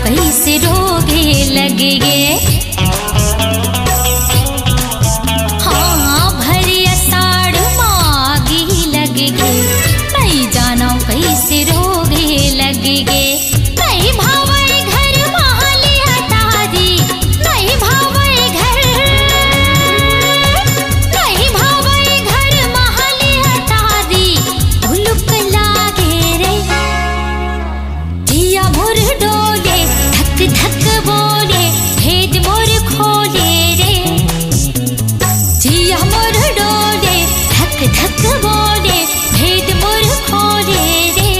कैसे रोगे लगेगे। हाँ भरी अषाढ़ मागी लगेगे, नहीं जानो कैसे रोगे लगेगे। नहीं भावे घर महाली हटारी, नहीं भावे घर, नहीं भावे घर महाली हटारी। भुलुक लागे रे जिया मोर डोले, धक धक बोले भेद मोर खोले रे। जिया मोर डोले, धक धक बोले भेद मोर खोले रे।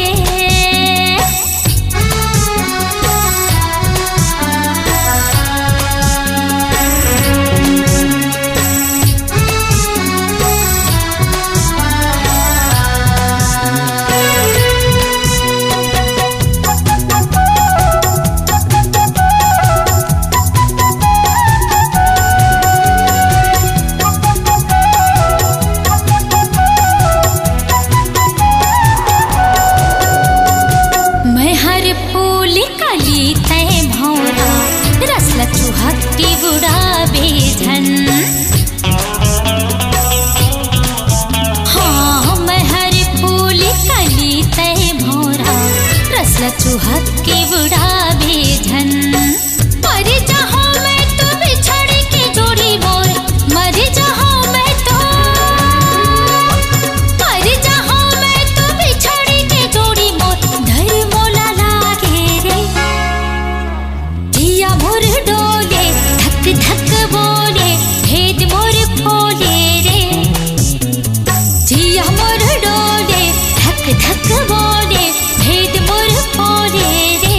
मैं हर फूल कली तय भौरा, रसला चुहक्की बुढ़ाबे झन। हाँ मैं हर फूल कली तय भौरा, रसला चुहक्की बुढ़ाबे झन। मर जाऊं मैं तो बिछड़ के जोड़ी मोर, मर जाऊं मैं तो, मर जाऊं मैं तो बिछड़ के जोड़ी मोर। धर मोला लागे रे जिया मोर डोले, धक धक बोले भेद मोर खोले रे। जिया मोर डोले, धक धक बोले भेद मोर खोले रे।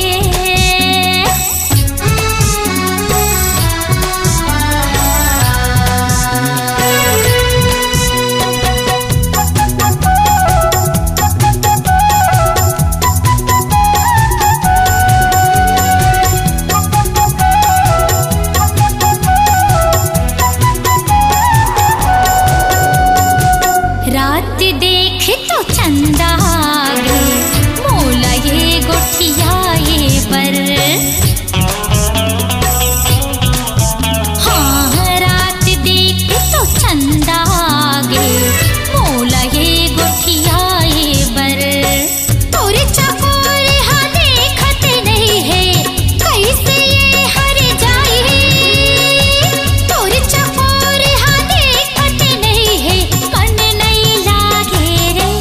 रात देख तो चंदा आगे, मोला ये गोठिया ये पर। हाँ रात देख तो चंदा आगे, मोला ये गोठिया ये पर। तोरे चकोर हाँ देखत नहीं है, कैसे ये हर जाए। तोरे चकोर हाँ देखत नहीं है, मन नहीं लागे रे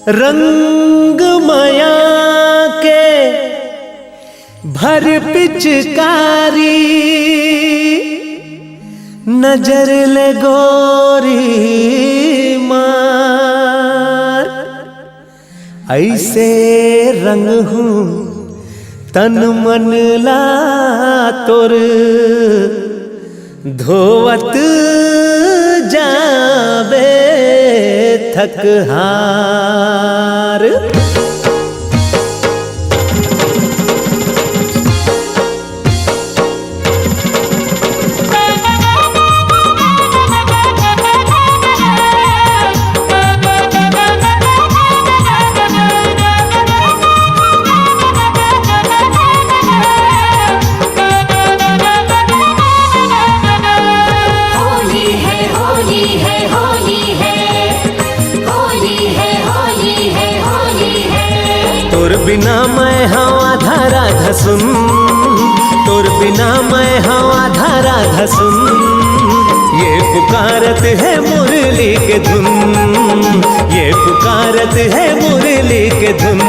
रंग माया के भर पिचकारी नजर ले गोरी मार। ऐसे रंग हूँ तन मन ला तोर धोवत जाबे थक हार। तोर बिना मैं हवा धारा धसुन, तोर बिना मैं हवा धारा धसुन। ये पुकारत है मुरली के धुन, ये पुकारत है मुरली के धुन।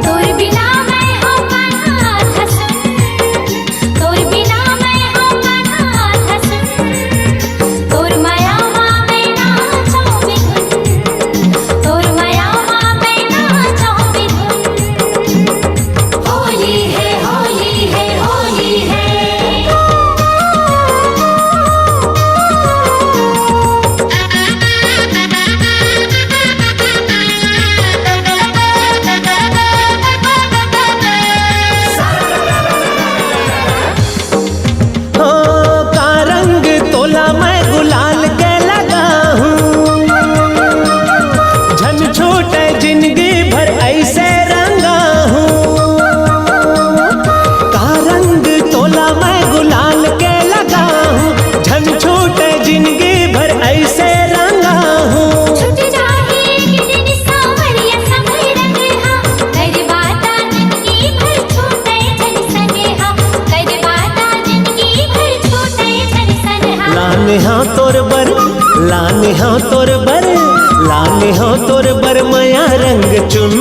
तोर बिना मैं हवा धारा धसुन, तोर बिना मैं हवा धारा धसुन। तोर माया माँ मैं नाचो बिधुन, तोर माया माँ मैं नाचो बिधुन। होली है होली है होली है। लाने हाँ तोर बर, लाने हाँ तोर बर माया रंग चुन,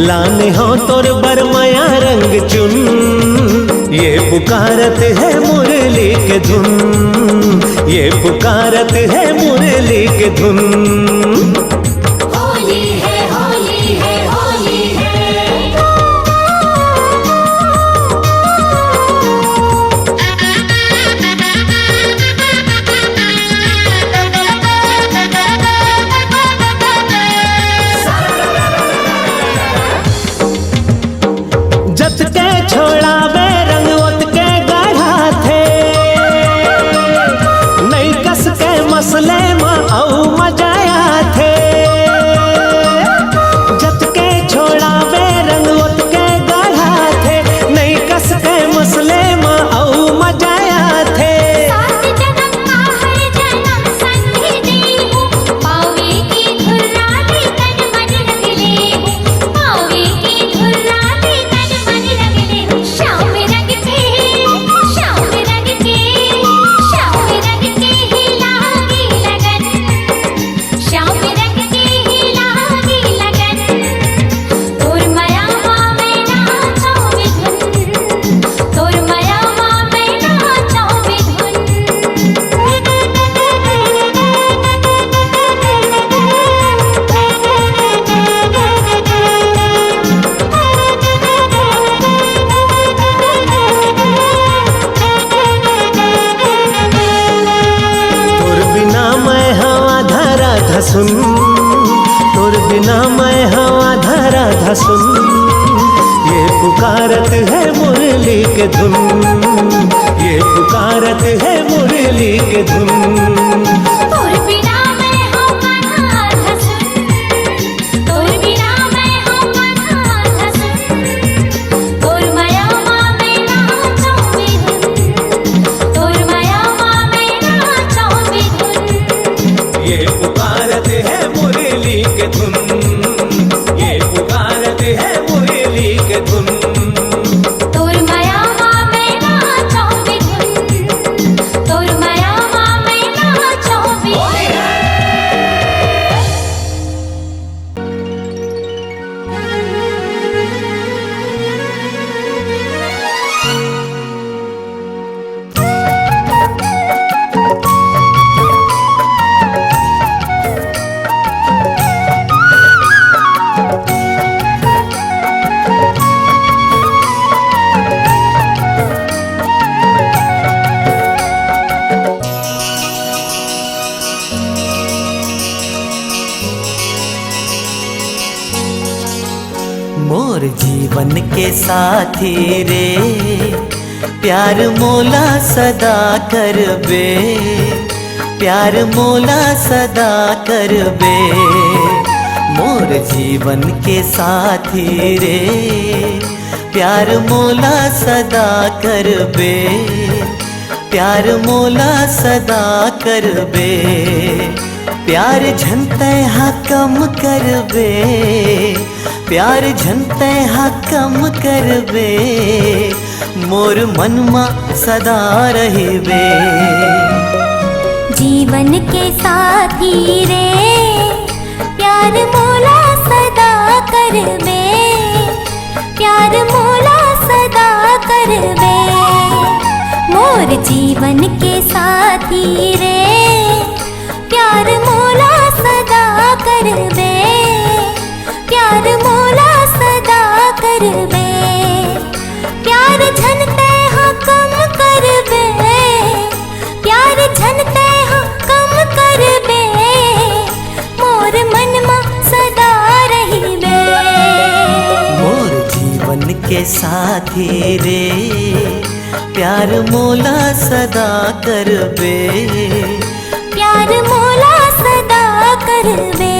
लाने हाँ तोर बर माया रंग चुन। ये पुकारत है मुरली के धुन, ये पुकारत है मुरली के धुन। होली है होली है होली है। जत के छोड़ावे रंग ओत के गढ़ा थे, नई कस के मसले में औ मजाया थे। जत के छोड़ावे रंग ओत के गढ़ा थे, नई कस के मसले में औ मजाया थे। सात जन्म का हर जन्म संधि देहु, पावे की धुर्राती तन मन रंग लेहु, पावे की धुर्राती तन मन रंग लेहु। श्याम रंग के, श्याम रंग के, श्याम रंग के ही लागी लगन, श्याम रंग के ही लागी लगन। तोर माया माँ मैं नाचो बिधुन, तोर माया माँ मैं नाचो बिधुन। तोर बिना मैं हवा धारा धसुन, तोर बिना मैं हवा धारा धसुन। ये पुकारत है मुरली के धुन, ये पुकारत है मुरली के धुन। तोर बिना मैं हवा धारा धसुन, तोर बिना मैं हवा धारा धसुन। तोर माया माँ मैं नाचो बिधुन, तोर माया माँ मैं नाचो बिधुन। ये पुकारत है मुरली के धुन, ये पुकारत है मुरली के धुन। तोर माया माँ मैं नाचो के साथी रे, प्यार मोला सदा करबे, प्यार मोला सदा करबे। मोर जीवन के साथी रे, प्यार मोला सदा करबे, प्यार मोला सदा करबे। प्यार झनते हा कम करबे, प्यार झनते हा कम करबे। मोर मनमा सदा रहिबे। जीवन के साथी रे, प्यार मोला सदा करबे, प्यार मोला सदा करबे। मोर जीवन के साथी रे, प्यार मोला सदा करबे, प्यार मोला सदा करबे। प्यार झनते हा कम करबे, प्यार झनते हा कम करबे। मोर मनमा सदा रहिबे। मोर जीवन के साथी रे, प्यार मोला सदा करबे, प्यार मोला सदा करबे।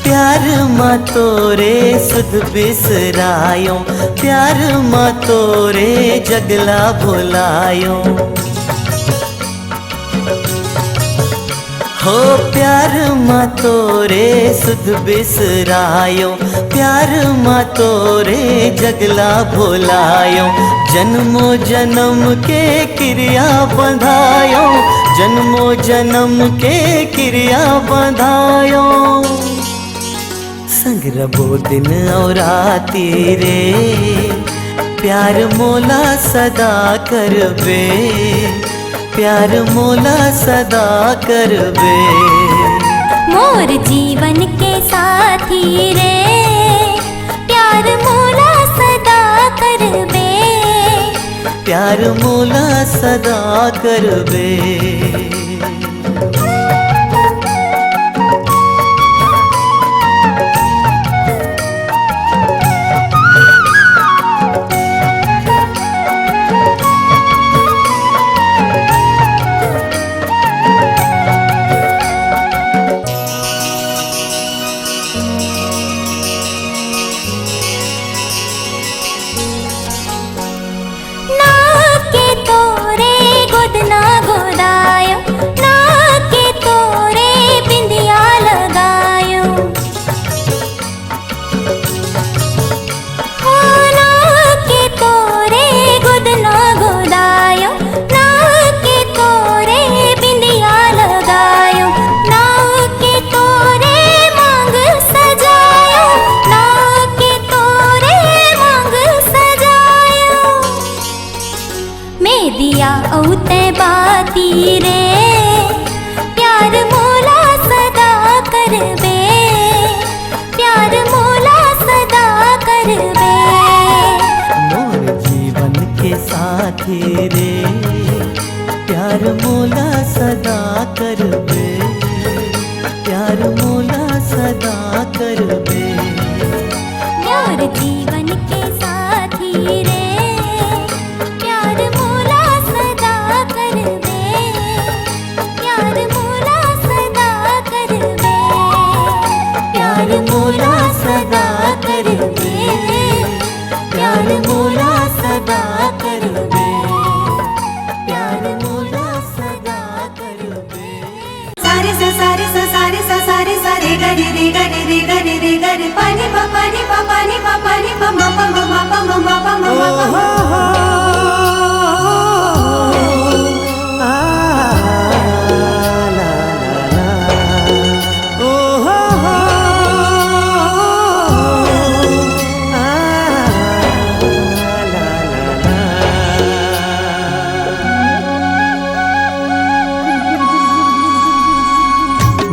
प्यार माँ तोरे सुध बिसरायो, प्यार माँ तोरे जगला भुलायो। हो प्यार माँ तोरे सुध बिसरायो, प्यार माँ तोरे जगला भुलायो। जन्मो जन्म के क्रिया बंधायो, जन्मो जन्म के क्रिया बंधायो। संग रबो दिन और राती रे, प्यार मोला सदा करबे, प्यार मोला सदा करबे। मोर जीवन के साथी रे, प्यार मोला सदा करबे, प्यार मोला सदा करबे। औते बाती रे, प्यार मोला सदा करबे, प्यार मोला सदा करबे। मोर जीवन के साथी रे, प्यार मोला सदा करबे, प्यार मोला सदा करबे। मोर जीवन के साथी रे, प्यार मोला सदा करबे, प्यार मोला सदा करबे, प्यार मोला सदा करबे, प्यार मोला सदा करबे, प्यार मोला सदा करबे। सारे सा सारे सा सारे सा सारे सा रे ग रे रे ग रे रे ग रे रे ग रे पानी पा पानी पा पानी पा पानी पा मा पा मा मा पा मा मा पा मा मा पा।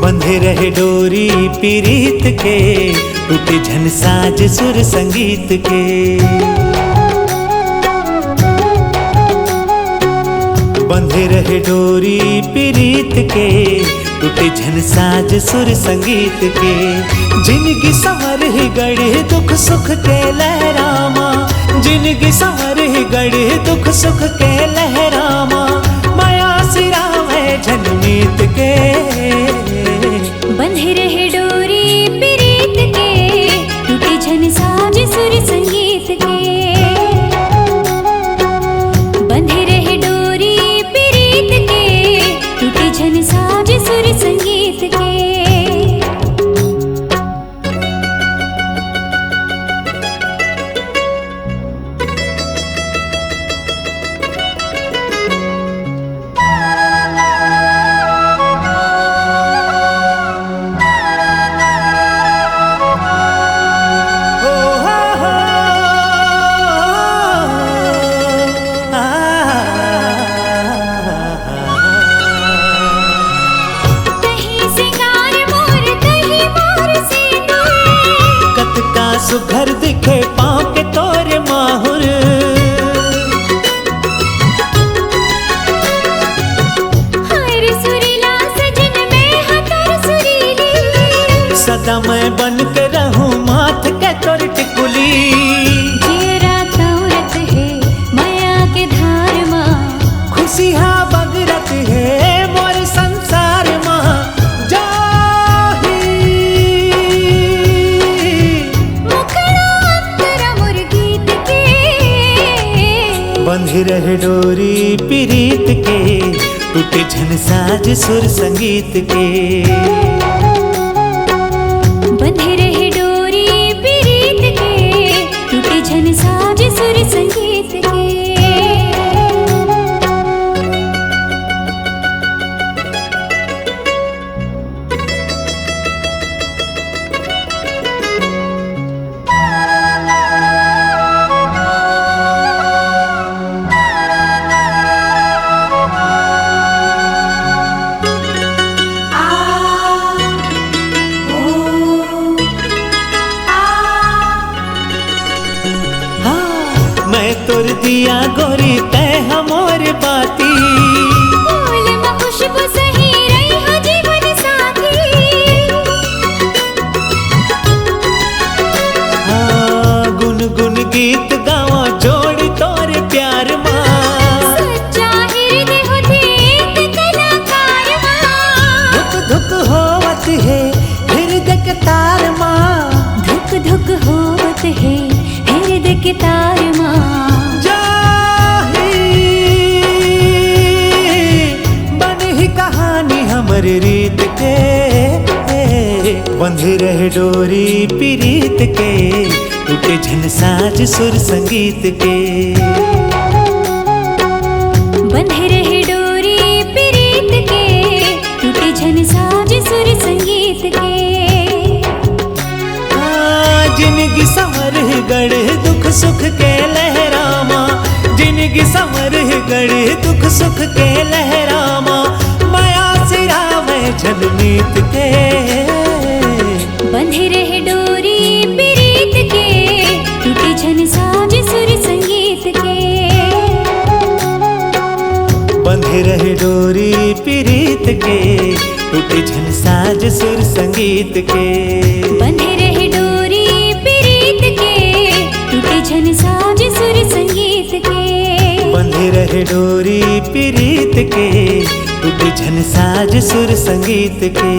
बंधे रहे डोरी पीरीत के, टूटे झन साज सुर संगीत के। बंधे रहे डोरी पीरीत के, टूटे झन साज सुर संगीत के। जिंदगी संवर ही गढ़े दुख सुख के लहरामा, जिंदगी संवर ही गढ़े दुख सुख के लहरामा। माया सिरा में झनमीत के, बंधे रहे डोरी पीरीत के, टूटे झन साज सुर संगीत के। बंधे रहे डोरी पीरीत के, टूटे झन साज सुर संगीत के। सुघर दिखे पाँव के तोरे माहुर, हर सुरीला सजन में हतर सुरीली। सदा मैं बन के रहूं माथ के तोर टिकुली। जेरा तौरत है माया के धार माँ, खुशियाँ बगरत है मोर संसार माँ। बंधे रहे डोरी पीरीत के, टूटे झन साज सुर संगीत के। बंधे रहे डोरी पीरीत के, टूटे झन साज सुर संगीत के। तोर दिया गोरी तय हमोर बाती, फूल में खुशबू सही रही हो जीवन साथी। हाँ गुन गुन गीत गावा जोड़ तोर प्यार माँ। सच्चा हृदय होती एक कलाकार माँ। धुक धुक होवत है हृदय के तार माँ, धुक धुक होवत है हृदय के तार माँ। हमरे रीत के, बंधे रहे डोरी पीरीत के, टूटे झन साज सुर संगीत के। बंधे रहे डोरी पीरीत के, टूटे झन साज सुर संगीत के। जिंदगी संवर गढ़े दुख सुख के लहरामा, जिंदगी संवर गढ़े दुख सुख के लहरामा। माया सिरा में झनमीत के, बंधे रहे डोरी पीरीत के, टूटे झन साज सुर संगीत के। बंधे रहे डोरी पीरीत के, टूटे झन साज सुर संगीत के। बंधे रहे डोरी पीरीत के, टूटे झन साज सुर संगीत के। बंधे रहे डोरी पीरीत के, टूटे झन साज सुर संगीत के।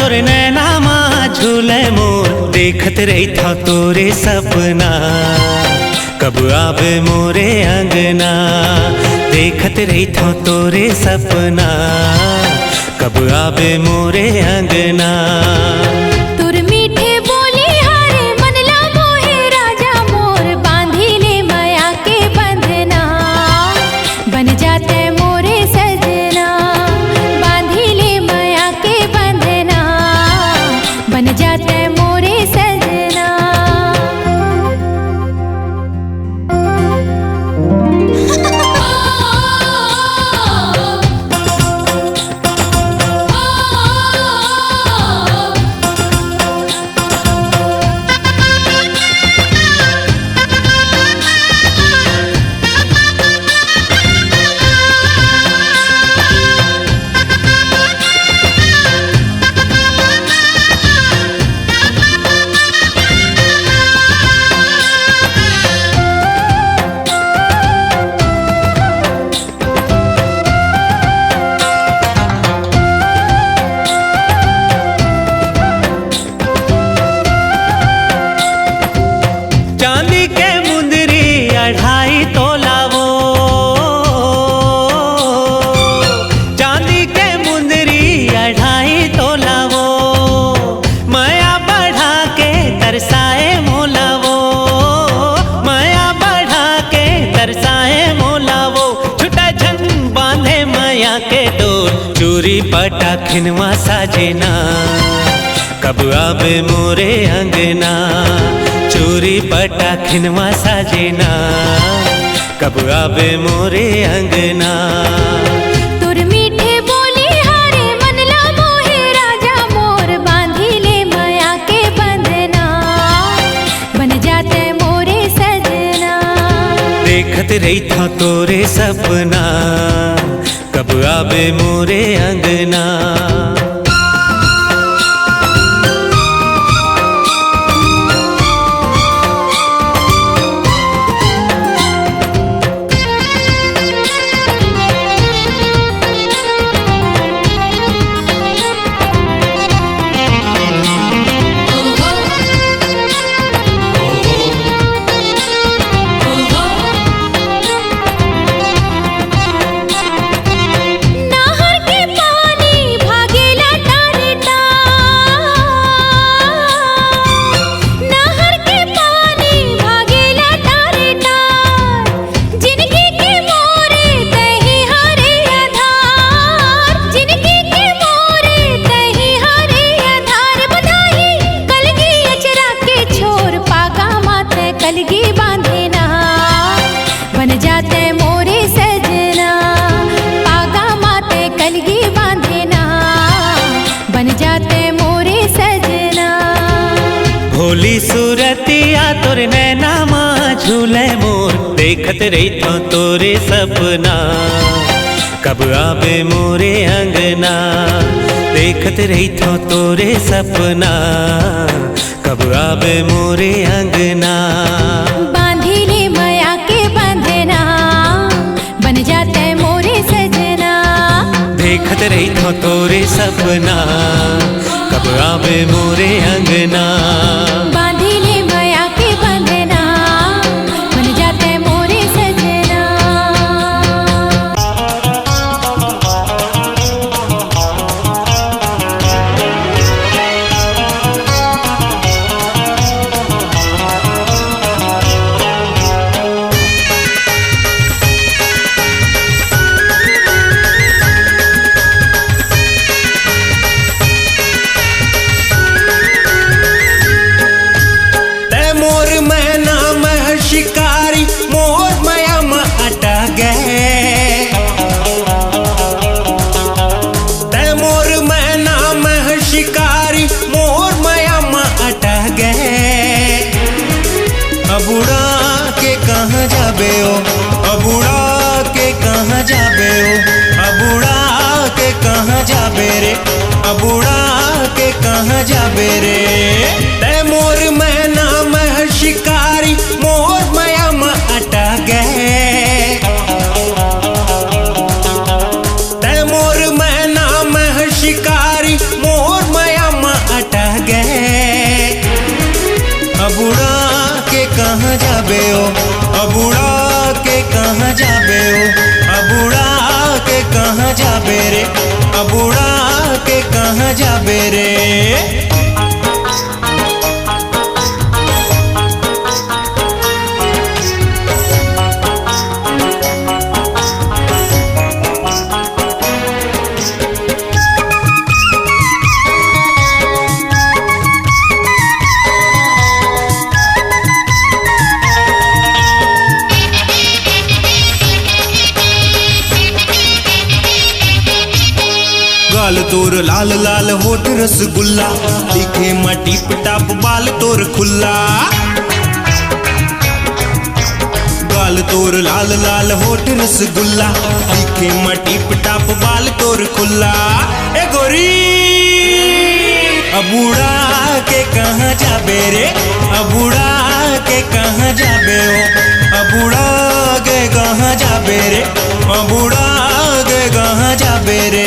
तोर नैना माँ झूले मोर देखत रही था तोरे सपना कब आवे मोरे अंगना देखत रही था तोरे सपना कब आवे मोरे अंगना तुर मीठे बोली हारे मनला मोहे राजा मोर बांधी ले माया के बंधना बन जाते मोरे सजना बांधी ले माया के बंधना बन जाते मोरे सजना चांदी के मुंदरी 2.5 तोला वो चांदी के मुंदरी 2.5 तोला वो माया बढ़ा के तरसाए मोला वो माया बढ़ा के तरसाए मोला वो छुटा झन बांधे माया के डोर चूरी पटा खिनवा साजना कब आवे मोरे अंगना चूरी पटा खिनवा साजना कब आवे मोरे अंगना तुर मीठे बोली हारे मनला मोहे राजा मोर बांधी ले माया के बंधना बन जाते मोरे सजना देखत रही था तोरे सपना कब आवे मोरे अंगना नाहर के पानी भागेला टारे टार नाहर के पानी भागेला टारे टार जिंदगी के मोरे तही हरे आधार जिंदगी के मोरे तही हरे आधार बधाई कलगी अचरा के छोर पागा माते कलगी बांधेना बन जाते मोरे सजना पागा माते कलगी बांधेना बन जाते मोरे सजना भोली सूरतिया तोर नैना माँ झूले मोर देखत रही था तोरे सपना कब आवे मोरे अंगना देखत रही था तोरे सपना कब आवे मोरे अंगना बांधी ले माया के बंधना बन जाते मोरे सजना देखत रही था तोरे सपना कब आवे मोरे अंगना बांधी ले माया के बंधना बन जाते मोरे सजना ते मोर मैना मह शिकारी मोर माया में अटा गए ते मोर मैना मह शिकारी मोर माया में अटा गए अब उड़ा के कहाँ जाबे हो अब उड़ा के कहाँ जाबे हो अब उड़ा के कहाँ जाबे रे अब उड़ा के कहाँ जाबे रे ते मोर मैना मह शिकारी मोर माया में अटा गए ते मोर मैना मह शिकारी मोर माया में अब उड़ा के कहाँ जाबे रे। गाल तोर लाल लाल होठ रसगुल्ला, दिखे मा टिप टाप बाल तोर खुल्ला। गाल तोर लाल लाल होठ रसगुल्ला, दिखे मा टिप टाप बाल तोर खुल्ला। ए गोरी अब उड़ा के कहाँ जाबे रे, अब उड़ा के कहाँ जाबे हो, अब उड़ा के कहाँ जाबे रे, अब उड़ा के कहाँ जाबे रे।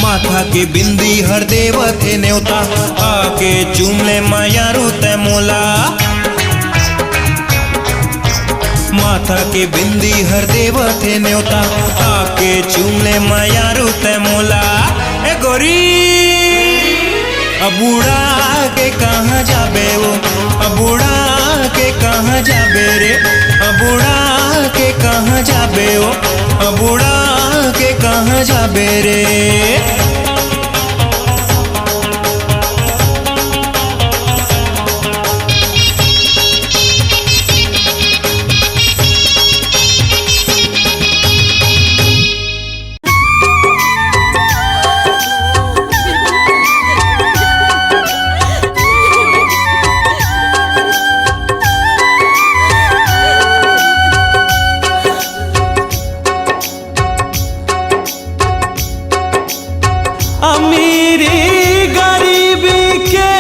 माथा के बिंदी हर देव थे न्योता, आके चूम ले मायारू तै मोला। माथा के बिंदी हर देव थे न्योता, आके चूम ले मायारू तै मोला। ए गोरी अब उड़ा के कहाँ जाबे वो, अब उड़ा के कहाँ जाबे रे, अब उड़ा के कहाँ जाबे वो, अब उड़ा के कहाँ जाबे रे। अमीरी गरीबी के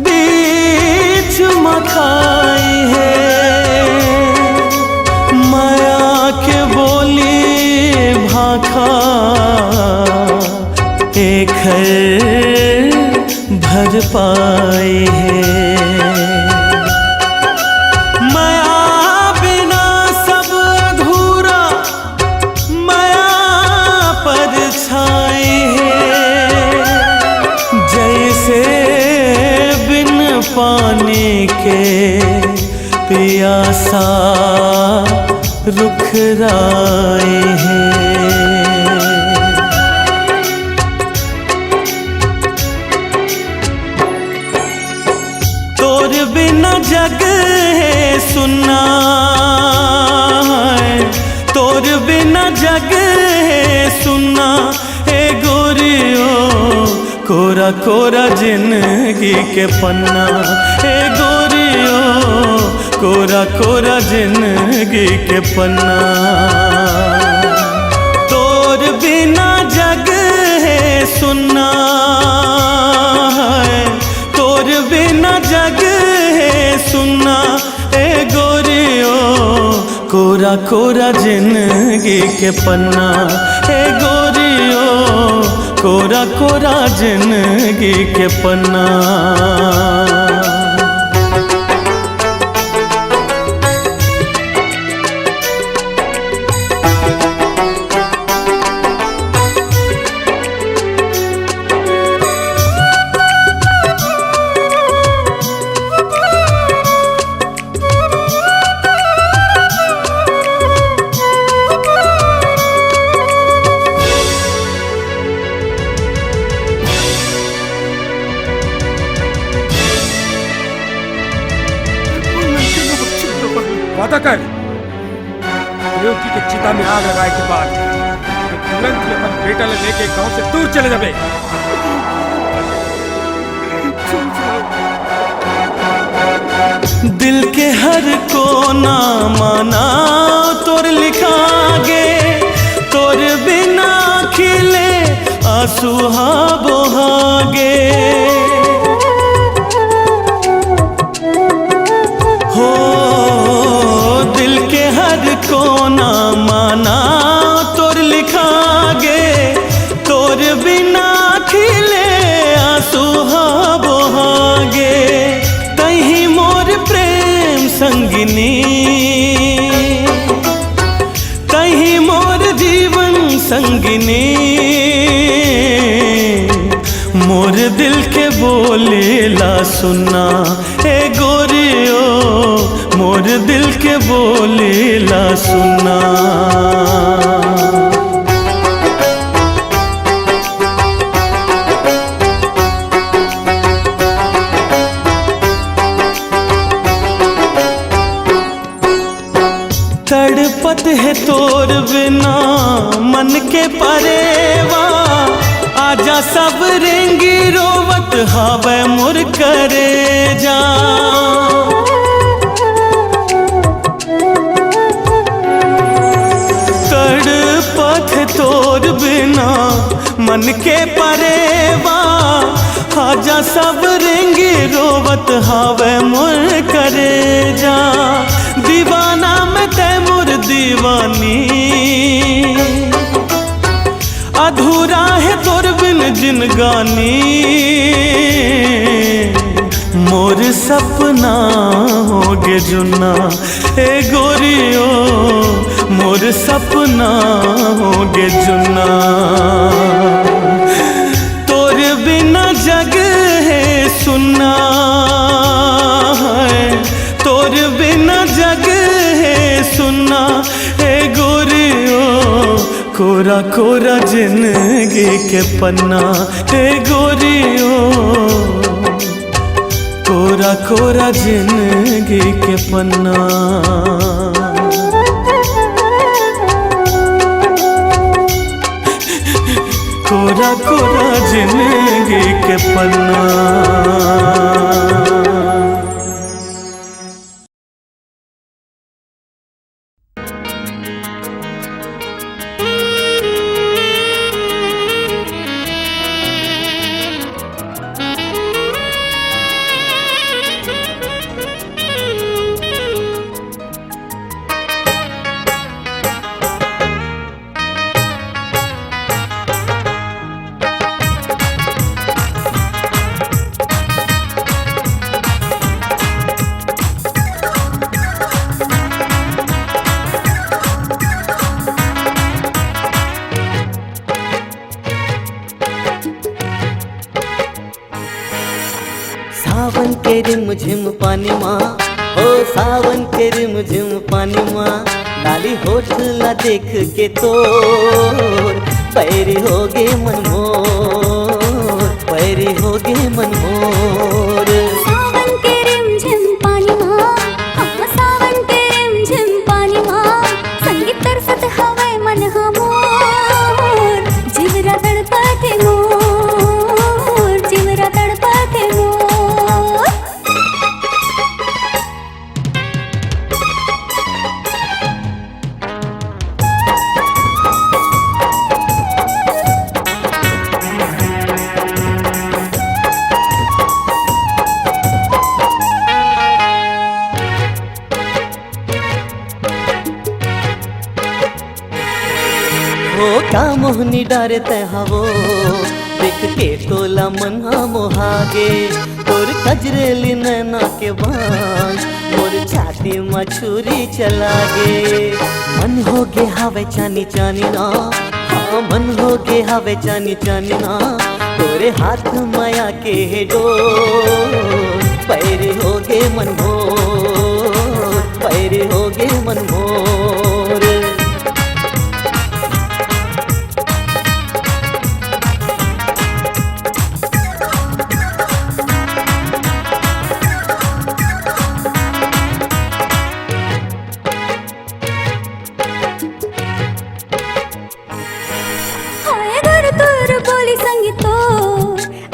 बीच मखाई है, माया के बोली भाखा एक भर पाई है। पानी के पियासा रुख राए हैं। तोर बिना जग है सुना है, तोर बिना जग है सुना है गोरियो, कोरा कोरा जिंदगी के पन्ना है गोरियो, कोरा कोरा जिंदगी के पन्ना। तोर बिना जग है सुना है, तोर बिना जग है सुना है गोरियो, कोरा कोरा जिंदगी के पन्ना है गोरियो, कोरा कोरा जिंदगी के पन्ना। वादा कर, योगी के चिता में आग लगाए के बाद तुरंत ही अपन बेटा लेके गांव से दूर चले जाबे। दिल के हर कोना माना तोर लिखागे, तोर बिना खिले आंसू हा बोहागे हो दिल के हर कोना माना तोर लिखागे तोर बिना खिले आंसू हा बोहागे तही मोर प्रेम संगिनी तही मोर जीवन संगिनी मोर दिल के बोलेला सुना ए गोरियो मोर दिल के बोलेला सुना तड़पत है तोर बिना मन के परेवा आजा सब रेंगी रोवत हावे मुर करे जा तड़पत है तोर बिना मन के परेवा आजा सब रेंगी रोवत हावे मुर करे जा दीवाना में तैमुर दीवानी अधूरा है तोर बिन जिनगानी मोर सपना होगे जुना ए गोरियो मोर सपना होगे जुना तोर बिना जग है सुना है तोर बिना जग है सुना ए गोरियो कोरा कोरा जिंदगी के पन्ना ए गोरियो कोरा कोरा जिंदगी के पन्ना कोरा कोरा जिंदगी के पन्ना सावन के रिमझिम पानी माँ ओ सावन के रिमझिम पानी माँ लाली होठ ला देख के तोर पैरी होगे मनमोर पैरी होगे मनमोर सावन के रिमझिम पानी माँ सावन के रिमझिम पानी माँ संगीत तरसत हवे मन हमोर जिवरा तड़पाते मोर जिवरा तड़पाते मोर हो का मोहनी डारते हवो देख के तोला मना मोहागे तोर कजरेली नैना के बांग मोर छाती मछुरी चलागे मन होगे हवे चानी चानी ना हाँ मन होगे हवे चानी चानी ना तोरे हाथ माया के डोर पैरे होगे मनमोर पैरे होगे मनमोर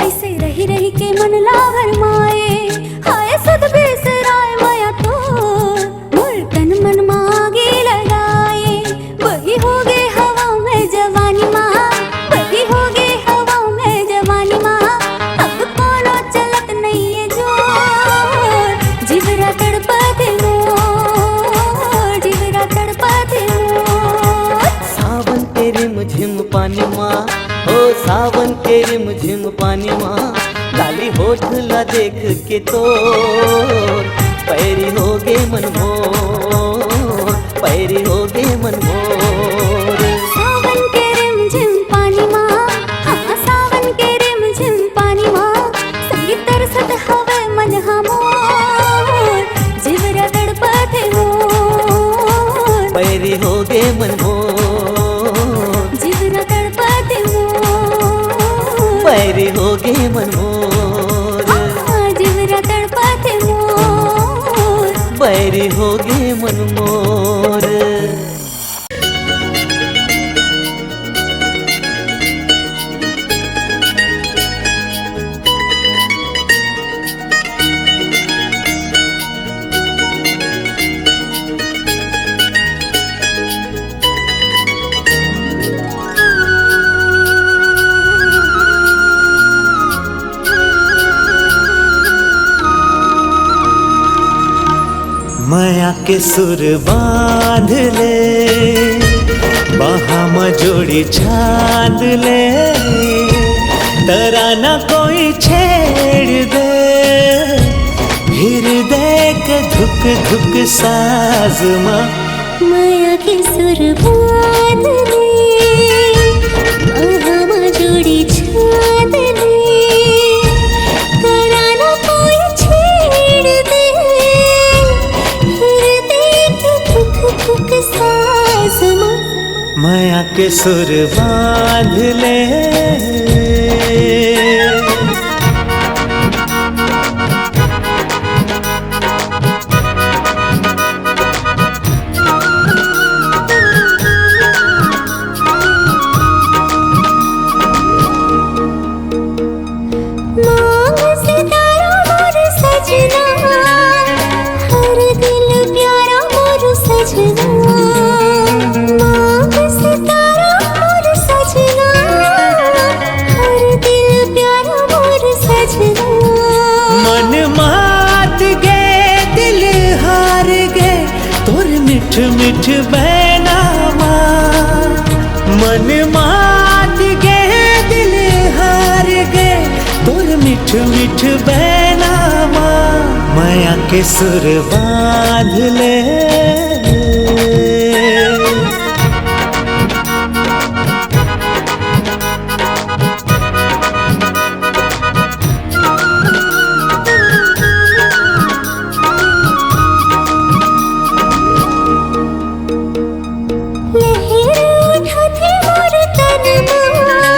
ऐसे रही रही के मन ला भरमाए हाय सुध बेसरा रिमझिम पानी माँ लाली होठ ला देख के तो पैरी हो गे मन मोर, पैरी हो गे मन मोर। सावन के रिमझिम पानी माँ, हाँ सावन के रिमझिम पानी माँ, संगीत तरसत हवे मन हमोर, जीवरा तड़पते मोर, पैरी हो गे मन मोर, जीवरा तड़पते मोर, पैरी हो गे मन मोर, हाँ जीवरा तड़पते मोर, पैरी हो गे मन मोर। माया के सुर बांध ले, बाहा में जोड़ी छाद ले, तराना कोई छेड़ दे, हृदय के धुक धुक साज माँ। माया के सुर बांध ले, बाहा जोड़ी छाद ले, तराना कोई छेड़ दे, हृदय के धुक धुक साज माँ। माया के सुर बांध ले। मांग सितारा मोर सजना, हर दिल प्यारा मोर सजना, मांग सितारा मोर सजना, हर दिल प्यारा मोर सजना। मन मात गे दिल हार गे तोर मिठ मिठ बैनामा, मन मात गे दिल हार गे तोर मिठ मिठ बैनामा। माया के सुर बांध ले। लहर उठाती मोर तन माँ,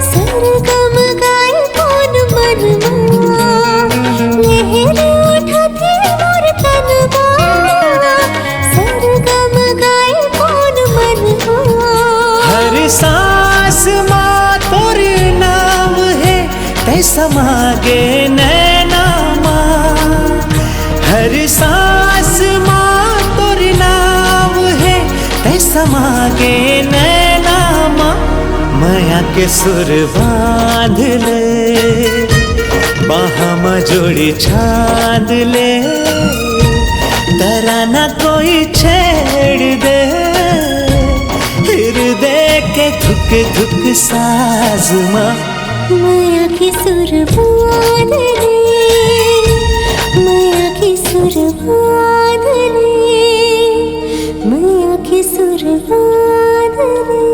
सरगम गाए कौन मन माँ। लहर उठाती मोर तन माँ, सरगम गाए कौन मन माँ। हर सांस माँ तोर नाम है तैसा मांगे नैना माँ। हर सांस माँ तोर नाम है तैसा मांगे नैना माँ। माया के सुर बांध ले, बाहा में जोड़ी छाद ले, तराना कोई छेड़ दे, हृदय के धुक धुक साज माँ। माया के सुर बांध ले, माया के सुर बांध ले, माया के सुर बांध ले।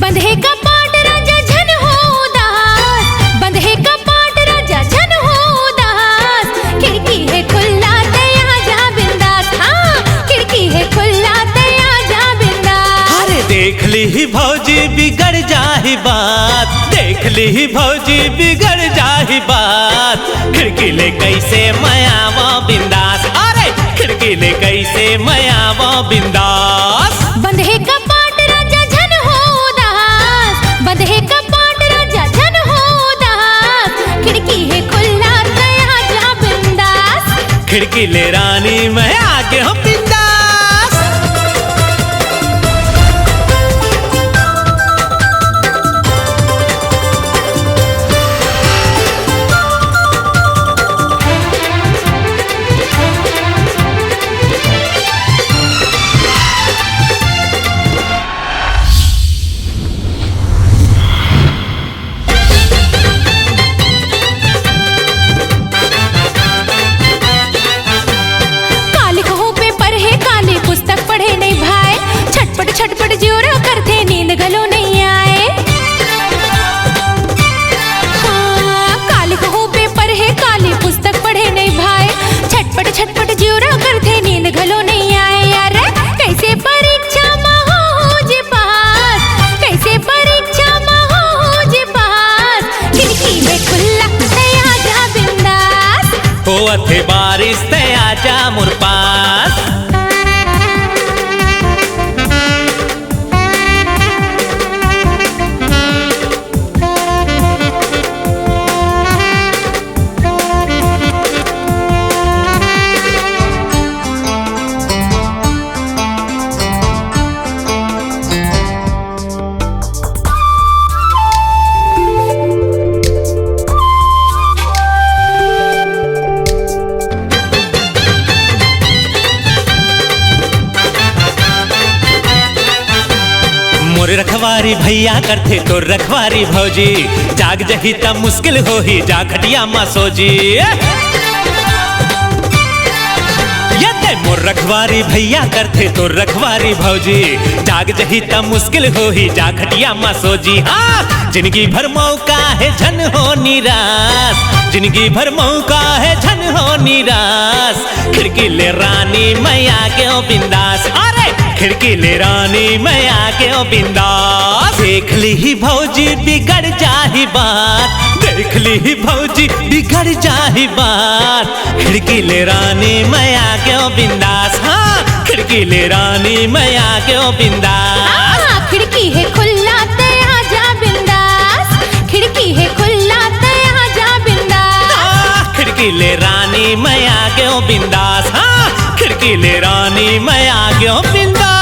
बंधे का पाट राजा झन हो उदास, बंधे का पाट राजा झन हो उदास। खिड़की है खुला तया जा बिंदास, हाँ खिड़की है खुला तया जा बिंदास। अरे देख ली ही भौजी बिगड़ जाही बात, देख ली ही भौजी बिगड़ जाही बात। खिड़की ले कैसे मैं आवा बिंदास, खिड़की ले कैसे मैं आवो बिंदास। बंधे कपाट राजा झन हो उदास, बंधे कपाट राजा झन हो उदास, खिड़की है खुला तया जा बिंदास। खिड़की ले रानी मैं आगे हूँ बिंदास। छटपट ज्योरा करते नींद गलो नहीं आए। हाँ, काले कहो पेपर है काले पुस्तक पढ़े नहीं भाई, छटपट ज्योरा करते नींद गलो नहीं आए। यार कैसे परीक्षा में हो जे पास, कैसे परीक्षा में हो जे पास, खिड़की में खुला तया जा बिंदास। हो अथे बारिश ते आजा मुर पास। मोर रखवारी भैया करते तो रखवारी भौजी, जाग जही तब मुश्किल हो ही जा खटिया मा सोजी। ये मोर रखवारी भैया करते तो रखवारी भौजी, जाग जही तब मुश्किल हो ही जा खटिया मा सोजी। हाँ, जिंदगी भर मौका है झन हो निराश, जिंदगी भर मौका है झन हो निराश। खिड़की ले रानी मैं आगे हो बिंदास। अरे खिड़की ले रानी मैं आगे हो बिंदास। देख ली ही भौजी बिगड़ जाही बात, देख ली ही भौजी बिगड़ जाही बात। खिड़की ले रानी मैं आगे हो बिंदास। हाँ, खिड़की ले रानी मैं आगे हो बिंदास। खिड़की है खुला तया जा बिंदास, खिड़की है खुला तया जा बिंदास। खिड़की ले रानी मैं आगे हो बिंदास। हाँ, खिड़की ले रानी मैं आगे हो बिंदास।